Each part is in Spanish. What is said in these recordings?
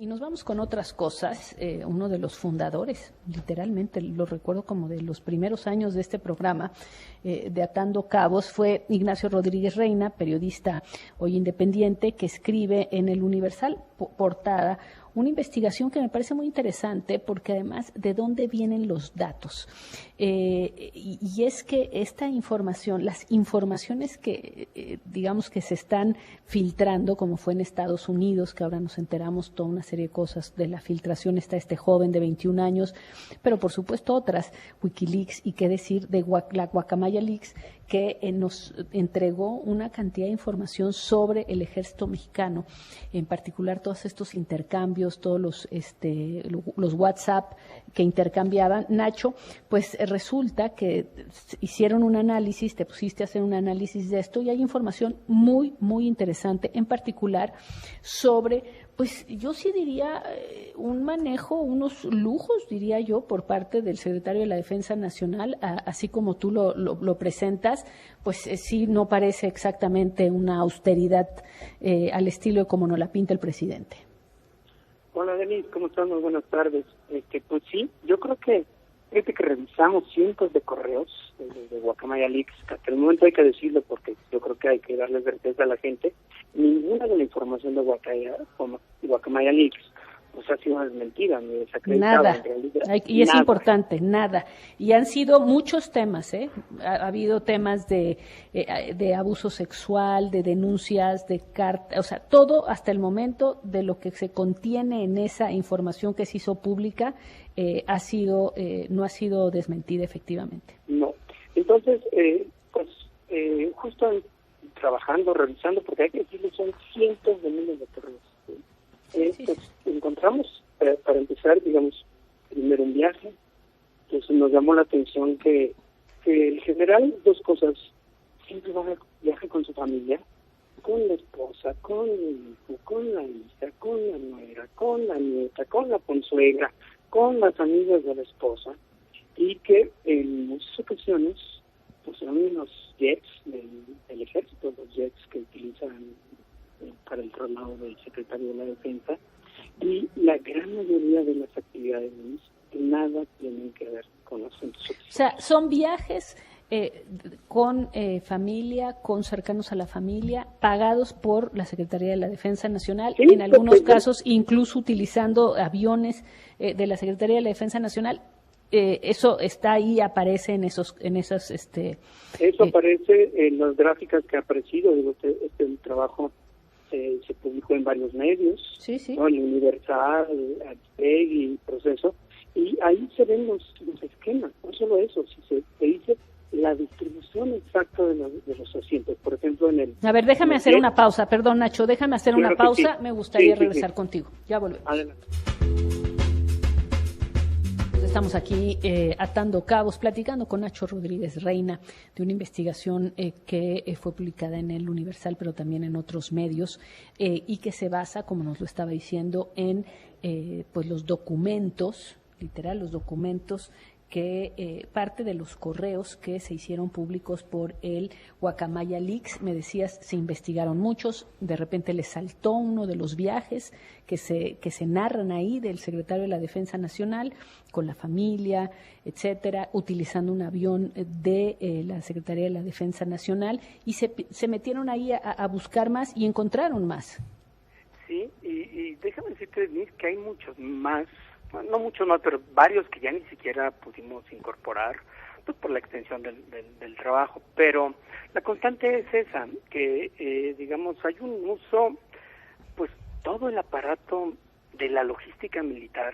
Y nos vamos con otras cosas. Uno de los fundadores, literalmente lo recuerdo como de los primeros años de este programa, de Atando Cabos, fue Ignacio Rodríguez Reina, periodista hoy independiente, que escribe en el Universal Portada una investigación que me parece muy interesante porque además de dónde vienen los datos. Y es que esta información, las informaciones que digamos que se están filtrando, como fue en Estados Unidos, que ahora nos enteramos toda una serie de cosas de la filtración, está este joven de 21 años, pero por supuesto otras, Wikileaks, y qué decir de la Guacamaya Leaks, que nos entregó una cantidad de información sobre el ejército mexicano, en particular todos estos intercambios, todos los WhatsApp que intercambiaban. Nacho, pues resulta que hicieron un análisis, te pusiste a hacer un análisis de esto y hay información muy, muy interesante, en particular sobre, pues yo sí diría, un manejo, unos lujos, diría yo, por parte del secretario de la Defensa Nacional, así como tú lo presentas, pues sí no parece exactamente una austeridad al estilo de como nos la pinta el presidente. Hola, Denise, ¿cómo estás? Muy buenas tardes. Pues sí, yo creo que fíjate que revisamos cientos de correos de Guacamaya Leaks, que hasta el momento hay que decirlo porque yo creo que hay que darle certeza a la gente. Ninguna de la información de Guacamaya Leaks pues ha sido desmentida ni desacreditada. Nada, en realidad, y es nada. importante, nada. Y han sido muchos temas, ha habido temas de abuso sexual, de denuncias, de cartas, o sea, todo hasta el momento de lo que se contiene en esa información que se hizo pública no ha sido desmentida efectivamente. No. Entonces, justo trabajando, revisando, porque hay que decirlo, son cientos de miles de correos. Pues encontramos, para empezar, digamos, primero un viaje. Entonces nos llamó la atención que en general dos cosas: siempre viaja con su familia, con la esposa, con el hijo, con la hija, con la nuera, con la nieta, con la consuegra, con las amigas de la esposa, y que en muchas ocasiones pues son los jets del ejército, los jets que utilizan para el traslado del secretario de la Defensa, y la gran mayoría de las actividades nada tienen que ver con asuntos oficiales. O sea, son viajes con familia, con cercanos a la familia, pagados por la Secretaría de la Defensa Nacional, sí, en algunos casos incluso utilizando aviones de la Secretaría de la Defensa Nacional. Eso está ahí, aparece en esas eso aparece en las gráficas que ha aparecido. Digo, este trabajo se publicó en varios medios, sí. ¿no? El Universal, y Proceso, y ahí se ven los esquemas. No solo eso, si se dice la distribución exacta de los asientos. Por ejemplo, A ver, déjame hacer una pausa, perdón, Nacho, déjame hacer una pausa, sí. Me gustaría sí, regresar contigo. Ya volvemos. Adelante. Estamos aquí atando cabos, platicando con Nacho Rodríguez Reina de una investigación que fue publicada en el Universal, pero también en otros medios, y que se basa, como nos lo estaba diciendo, en pues los documentos, literal, los documentos que parte de los correos que se hicieron públicos por el Guacamaya Leaks. Me decías, se investigaron muchos, de repente les saltó uno de los viajes que se narran ahí del secretario de la Defensa Nacional con la familia, etcétera, utilizando un avión de la Secretaría de la Defensa Nacional, y se metieron ahí a buscar más y encontraron más. Sí, y déjame decirte, Denise, que hay muchos más, no muchos más, pero varios que ya ni siquiera pudimos incorporar, pues por la extensión del trabajo. Pero la constante es esa, que digamos hay un uso, pues todo el aparato de la logística militar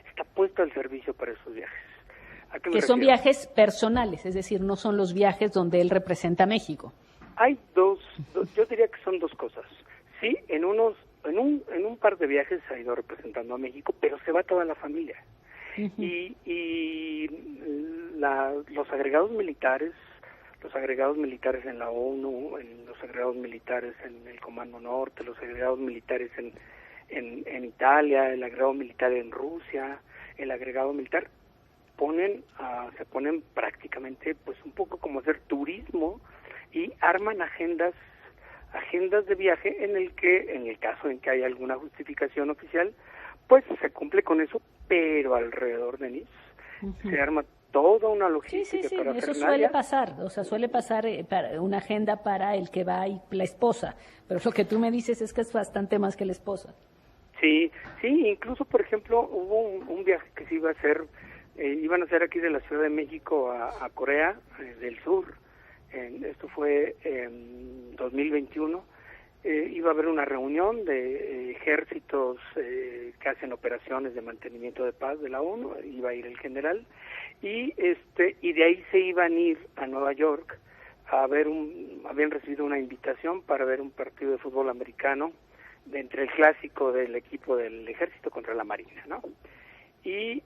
está puesto al servicio para esos viajes. ¿A qué me refiero? Son viajes personales, es decir, no son los viajes donde él representa a México. Hay yo diría que son dos cosas. Sí, en un par de viajes se ha ido representando a México, pero se va toda la familia. Uh-huh. Y los agregados militares en la ONU, los agregados militares en el Comando Norte, los agregados militares en Italia, el agregado militar en Rusia, el agregado militar se ponen prácticamente pues un poco como hacer turismo, y arman agendas de viaje en el caso en que hay alguna justificación oficial, pues se cumple con eso, pero alrededor de Nice se arma toda una logística. Sí, eso suele pasar, o sea, suele pasar para una agenda para el que va y la esposa, pero lo que tú me dices es que es bastante más que la esposa. Sí, incluso, por ejemplo, hubo un viaje que se iba a hacer, iban a hacer aquí de la Ciudad de México a Corea del Sur. Esto fue en 2021. Iba a haber una reunión de ejércitos que hacen operaciones de mantenimiento de paz de la ONU. Iba a ir el general y de ahí se iban a ir a Nueva York a ver habían recibido una invitación para ver un partido de fútbol americano entre el clásico del equipo del ejército contra la marina, ¿no? Y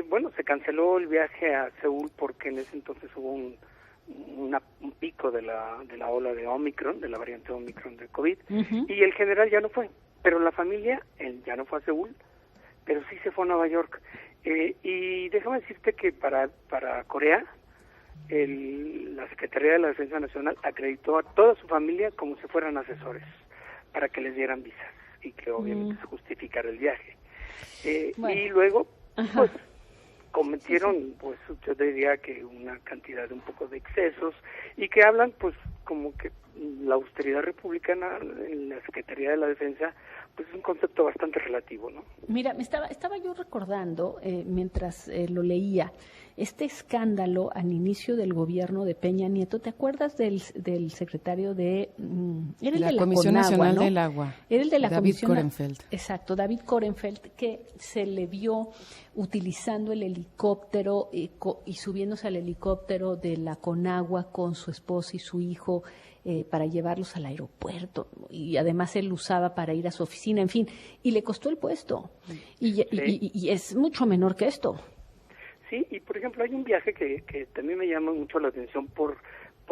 bueno, se canceló el viaje a Seúl porque en ese entonces hubo un pico de la ola de Omicron, de la variante Omicron de COVID, y el general ya no fue, pero la familia, él ya no fue a Seúl, pero sí se fue a Nueva York. Y déjame decirte que para Corea, la Secretaría de la Defensa Nacional acreditó a toda su familia como si fueran asesores, para que les dieran visas y que obviamente se justificara el viaje. Bueno. Y luego, pues, cometieron, pues yo diría que una cantidad de un poco de excesos y que hablan, pues, como que la austeridad republicana en la Secretaría de la Defensa, pues es un concepto bastante relativo, ¿no? Mira, estaba yo recordando, mientras lo leía, este escándalo al inicio del gobierno de Peña Nieto. ¿Te acuerdas del secretario de era el la de la Comisión Conagua, Nacional ¿no? del Agua? Era el de la David Comisión Korenfeld. Exacto, David Korenfeld, que se le vio utilizando el helicóptero y subiéndose al helicóptero de la Conagua con su esposa y su hijo para llevarlos al aeropuerto, y además él lo usaba para ir a su oficina, en fin, y le costó el puesto, y es mucho menor que esto. Sí, y por ejemplo hay un viaje que también me llama mucho la atención por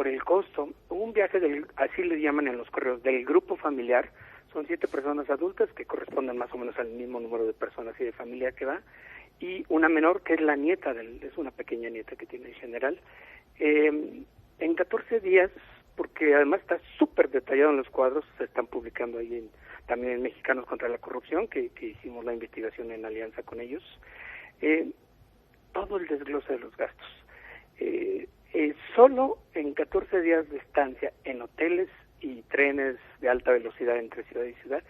el costo. Hubo un viaje así le llaman en los correos, del grupo familiar. Son 7 personas adultas que corresponden más o menos al mismo número de personas y de familia que va, y una menor que es la nieta es una pequeña nieta que tiene el general. En 14 días, porque además está súper detallado en los cuadros, se están publicando ahí también en Mexicanos contra la Corrupción, que hicimos la investigación en alianza con ellos, todo el desglose de los gastos. Solo en 14 días de estancia en hoteles y trenes de alta velocidad entre ciudad y ciudad,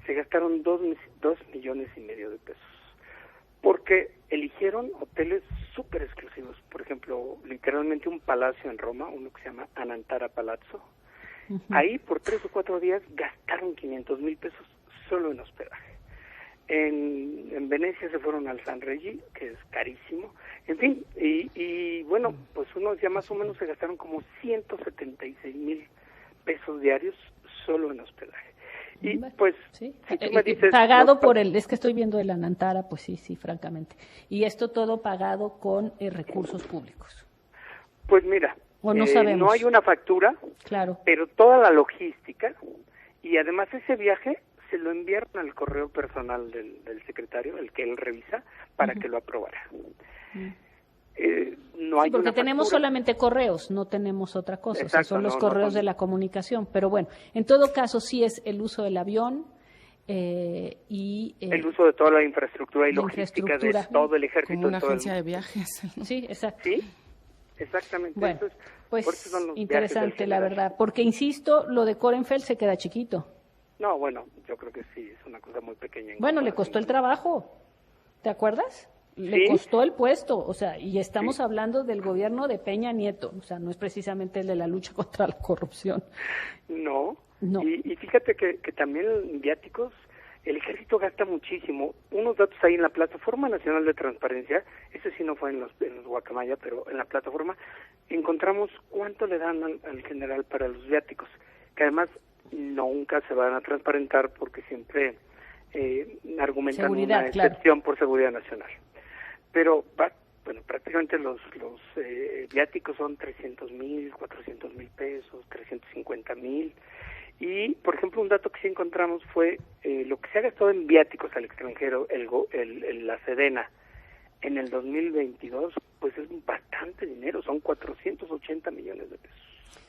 se gastaron 2,5 millones de pesos. Porque eligieron hoteles súper exclusivos. Por ejemplo, literalmente un palacio en Roma, uno que se llama Anantara Palazzo. Ahí por 3 o 4 días gastaron 500,000 pesos solo en hospedaje. En Venecia se fueron al San Reggi, que es carísimo. En fin, y bueno, pues unos ya más o menos se gastaron como 176,000 pesos diarios solo en hospedaje. Y pues, sí. Si tú me dices, pagado por es que estoy viendo el Anantara, pues sí, francamente. Y esto todo pagado con recursos públicos. Pues mira, no sabemos. No hay una factura, claro, pero toda la logística, y además ese viaje se lo enviaron al correo personal del secretario, el que él revisa, para que lo aprobara. No hay porque una tenemos factura. Solamente correos, no tenemos otra cosa. Exacto, o sea, son los correos de la comunicación. Pero bueno, en todo caso sí es el uso del avión y el uso de toda la infraestructura y logística de todo el ejército. Como una agencia de viajes. Sí, exacto. Sí, exactamente. Bueno, entonces, pues son los interesante la verdad, porque insisto, lo de Korenfeld se queda chiquito. No, bueno, yo creo que sí, es una cosa muy pequeña. Bueno, le costó el trabajo, ¿te acuerdas? Le costó el puesto, o sea, y estamos hablando del gobierno de Peña Nieto, o sea, no es precisamente el de la lucha contra la corrupción. No. Y fíjate que también en viáticos el ejército gasta muchísimo. Unos datos ahí en la Plataforma Nacional de Transparencia, ese sí no fue en los Guacamaya, pero en la plataforma encontramos cuánto le dan al general para los viáticos, que además nunca se van a transparentar porque siempre argumentan una excepción por seguridad nacional. Pero bueno, prácticamente los viáticos son 300,000, 400,000 pesos, 350,000. Y, por ejemplo, un dato que sí encontramos fue lo que se ha gastado en viáticos al extranjero, la Sedena, en el 2022, pues es bastante dinero, son 480 millones de pesos.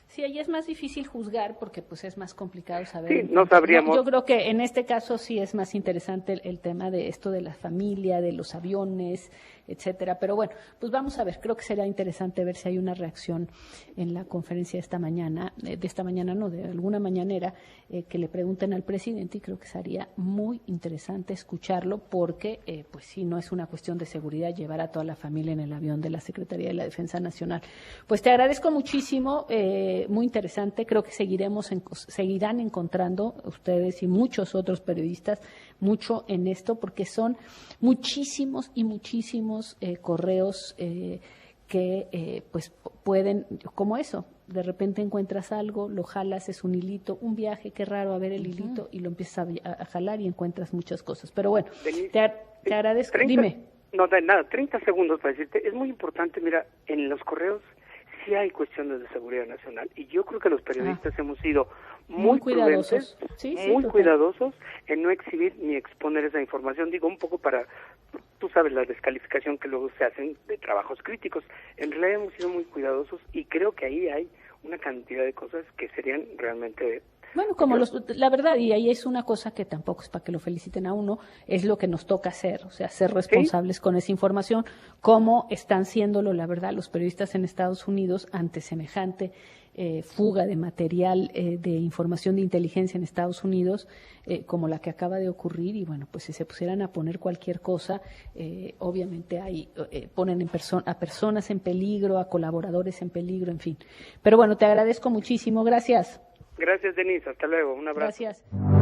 Sí, ahí es más difícil juzgar porque pues es más complicado saber. Sí, no sabríamos. Yo creo que en este caso sí es más interesante el tema de esto de la familia, de los aviones, etcétera. Pero bueno, pues vamos a ver. Creo que sería interesante ver si hay una reacción en la conferencia de esta mañana, de alguna mañanera, que le pregunten al presidente, y creo que sería muy interesante escucharlo porque pues sí, no es una cuestión de seguridad llevar a toda la familia en el avión de la Secretaría de la Defensa Nacional. Pues te agradezco muchísimo. Muy interesante, creo que seguirán encontrando ustedes y muchos otros periodistas mucho en esto, porque son muchísimos y muchísimos correos que pues pueden, como eso, de repente encuentras algo, lo jalas, es un hilito, un viaje, qué raro, a ver el hilito, y lo empiezas a jalar y encuentras muchas cosas. Pero bueno, te agradezco, dime. No, de nada, 30 segundos para decirte, es muy importante, mira, en los correos sí hay cuestiones de seguridad nacional y yo creo que los periodistas hemos sido muy cuidadosos, muy cuidadosos en no exhibir ni exponer esa información, digo un poco para, tú sabes, la descalificación que luego se hacen de trabajos críticos. En realidad hemos sido muy cuidadosos y creo que ahí hay una cantidad de cosas que serían realmente... Bueno, la verdad, y ahí es una cosa que tampoco es para que lo feliciten a uno, es lo que nos toca hacer, o sea, ser responsables con esa información, como están siéndolo, la verdad, los periodistas en Estados Unidos ante semejante fuga de material de información de inteligencia en Estados Unidos, como la que acaba de ocurrir, y bueno, pues si se pusieran a poner cualquier cosa, obviamente ahí ponen a personas en peligro, a colaboradores en peligro, en fin. Pero bueno, te agradezco muchísimo, gracias. Gracias, Denise. Hasta luego. Un abrazo. Gracias.